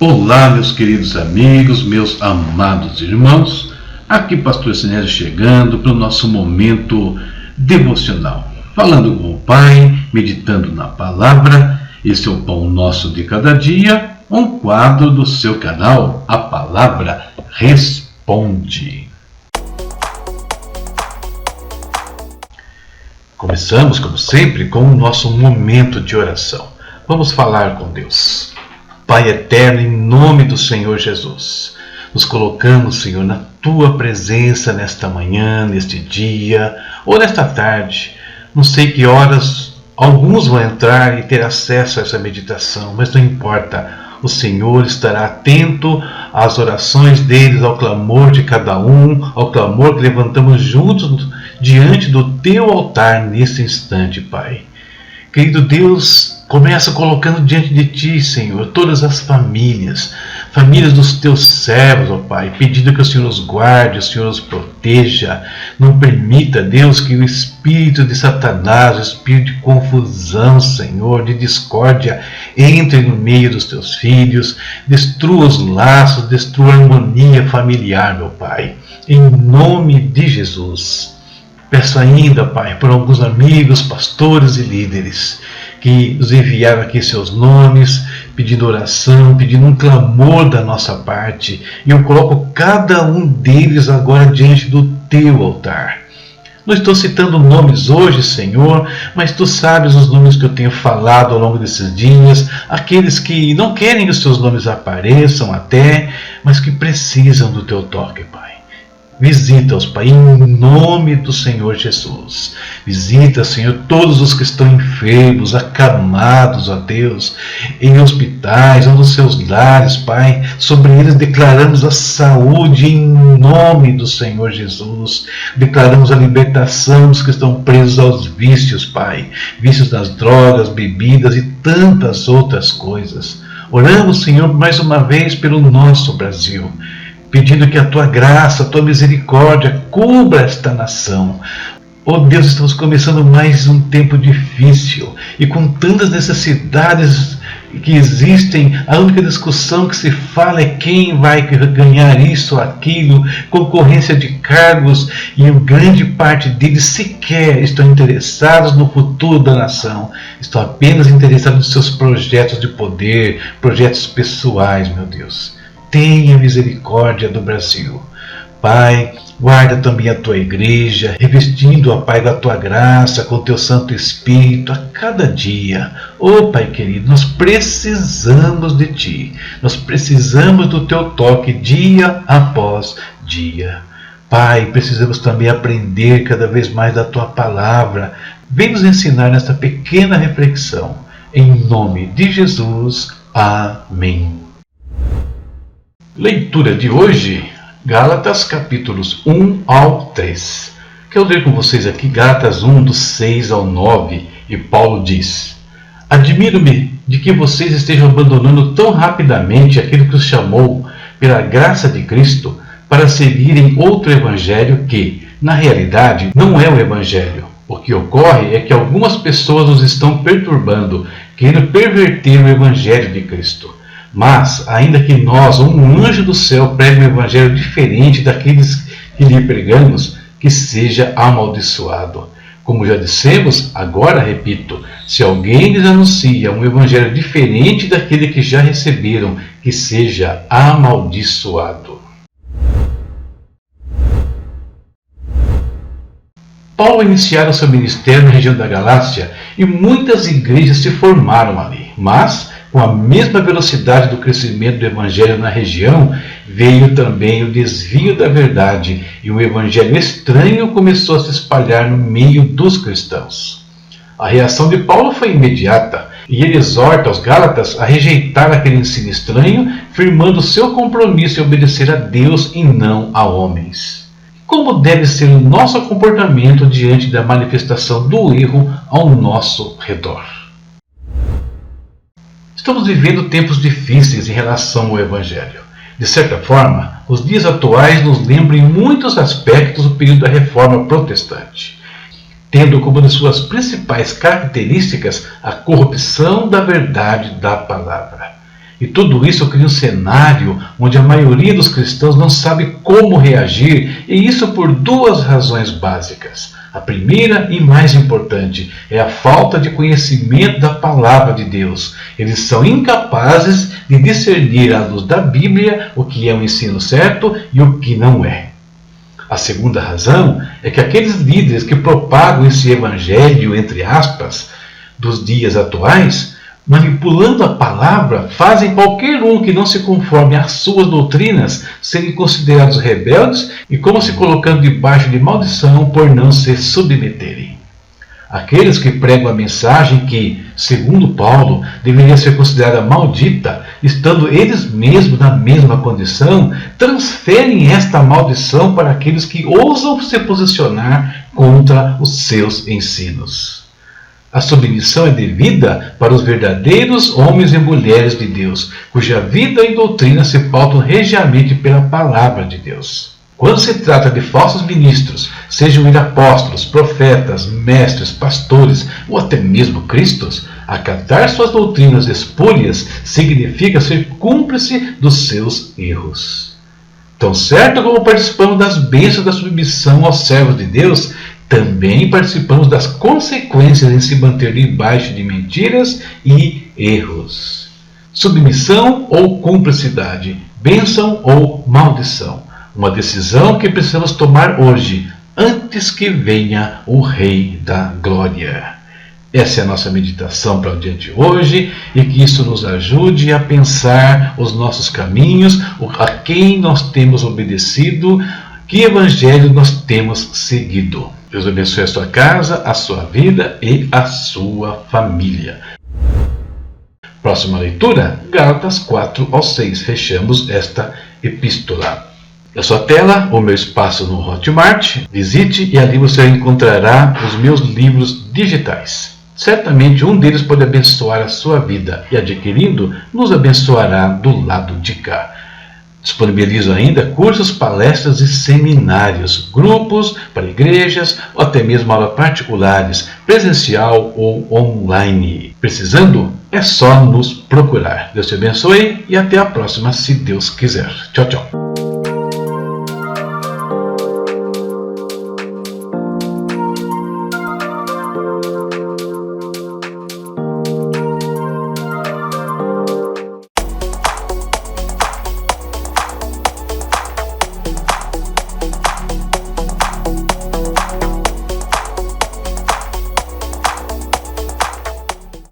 Olá, meus queridos amigos, meus amados irmãos, aqui Pastor Sinésio chegando para o nosso momento devocional, falando com o Pai, meditando na palavra. Esse é o Pão Nosso de Cada Dia, um quadro do seu canal, A Palavra Responde. Começamos, como sempre, com o nosso momento de oração. Vamos falar com Deus. Pai eterno, em nome do Senhor Jesus, nos colocamos, Senhor, na Tua presença nesta manhã, neste dia ou nesta tarde. Não sei que horas alguns vão entrar e ter acesso a essa meditação, mas não importa. O Senhor estará atento às orações deles, ao clamor de cada um, ao clamor que levantamos juntos diante do Teu altar nesse instante, Pai. Querido Deus, começa colocando diante de Ti, Senhor, todas as famílias dos Teus servos, ó Pai, pedindo que o Senhor os guarde, o Senhor os proteja. Não permita, Deus, que o espírito de Satanás, o espírito de confusão, Senhor, de discórdia, entre no meio dos Teus filhos, destrua os laços, destrua a harmonia familiar, meu Pai, em nome de Jesus. Peço ainda, Pai, por alguns amigos, pastores e líderes que nos enviaram aqui seus nomes, pedindo oração, pedindo um clamor da nossa parte. E eu coloco cada um deles agora diante do Teu altar. Não estou citando nomes hoje, Senhor, mas Tu sabes os nomes que eu tenho falado ao longo desses dias, aqueles que não querem que os Seus nomes apareçam até, mas que precisam do Teu toque, Pai. Visita-os, Pai, em nome do Senhor Jesus. Visita, Senhor, todos os que estão enfermos, acamados, ó Deus, em hospitais ou nos seus lares, Pai. Sobre eles declaramos a saúde em nome do Senhor Jesus. Declaramos a libertação dos que estão presos aos vícios, Pai. Vícios das drogas, bebidas e tantas outras coisas. Oramos, Senhor, mais uma vez pelo nosso Brasil, pedindo que a Tua graça, a Tua misericórdia cubra esta nação. Oh Deus, estamos começando mais um tempo difícil e com tantas necessidades que existem, a única discussão que se fala é quem vai ganhar isso ou aquilo, concorrência de cargos, e grande parte deles sequer estão interessados no futuro da nação, estão apenas interessados nos seus projetos de poder, projetos pessoais, meu Deus. Tenha misericórdia do Brasil. Pai, guarda também a Tua igreja, revestindo, ó Pai, da Tua graça, com o Teu Santo Espírito a cada dia. Ó Pai querido, nós precisamos de Ti. Nós precisamos do Teu toque dia após dia. Pai, precisamos também aprender cada vez mais da Tua palavra. Vem nos ensinar nesta pequena reflexão. Em nome de Jesus. Amém. Leitura de hoje, Gálatas capítulos 1 ao 3. Quero ler com vocês aqui Gálatas 1, do 6 ao 9, e Paulo diz: Admiro-me de que vocês estejam abandonando tão rapidamente aquilo que os chamou, pela graça de Cristo, para seguirem outro evangelho que, na realidade, não é o evangelho. O que ocorre é que algumas pessoas os estão perturbando, querendo perverter o evangelho de Cristo. Mas, ainda que nós, ou um anjo do céu, pregue um evangelho diferente daqueles que lhe pregamos, que seja amaldiçoado. Como já dissemos, agora repito, se alguém lhes anuncia um evangelho diferente daquele que já receberam, que seja amaldiçoado. Paulo iniciara seu ministério na região da Galácia e muitas igrejas se formaram ali, mas com a mesma velocidade do crescimento do evangelho na região, veio também o desvio da verdade e um evangelho estranho começou a se espalhar no meio dos cristãos. A reação de Paulo foi imediata e ele exorta os Gálatas a rejeitar aquele ensino estranho, firmando seu compromisso em obedecer a Deus e não a homens. Como deve ser o nosso comportamento diante da manifestação do erro ao nosso redor? Estamos vivendo tempos difíceis em relação ao Evangelho. De certa forma, os dias atuais nos lembram em muitos aspectos o período da Reforma Protestante, tendo como uma de suas principais características a corrupção da verdade da palavra. E tudo isso cria um cenário onde a maioria dos cristãos não sabe como reagir, e isso por duas razões básicas. A primeira e mais importante é a falta de conhecimento da palavra de Deus. Eles são incapazes de discernir à luz da Bíblia o que é o ensino certo e o que não é. A segunda razão é que aqueles líderes que propagam esse evangelho, entre aspas, dos dias atuais, manipulando a palavra, fazem qualquer um que não se conforme às suas doutrinas serem considerados rebeldes e como se colocando debaixo de maldição por não se submeterem. Aqueles que pregam a mensagem que, segundo Paulo, deveria ser considerada maldita, estando eles mesmos na mesma condição, transferem esta maldição para aqueles que ousam se posicionar contra os seus ensinos. A submissão é devida para os verdadeiros homens e mulheres de Deus, cuja vida e doutrina se pautam regiamente pela palavra de Deus. Quando se trata de falsos ministros, sejam eles apóstolos, profetas, mestres, pastores ou até mesmo cristos, acatar suas doutrinas espúrias significa ser cúmplice dos seus erros. Tão certo como participamos das bênçãos da submissão aos servos de Deus, também participamos das consequências em se manter debaixo de mentiras e erros. Submissão ou cumplicidade, bênção ou maldição. Uma decisão que precisamos tomar hoje, antes que venha o Rei da Glória. Essa é a nossa meditação para o dia de hoje, e que isso nos ajude a pensar os nossos caminhos, a quem nós temos obedecido, que evangelho nós temos seguido. Deus abençoe a sua casa, a sua vida e a sua família. Próxima leitura, Gálatas 4-6. Fechamos esta epístola. Na sua tela, o meu espaço no Hotmart. Visite e ali você encontrará os meus livros digitais. Certamente um deles pode abençoar a sua vida e, adquirindo, nos abençoará do lado de cá. Disponibilizo ainda cursos, palestras e seminários, grupos para igrejas ou até mesmo aulas particulares, presencial ou online. Precisando? É só nos procurar. Deus te abençoe e até a próxima, se Deus quiser. Tchau, tchau.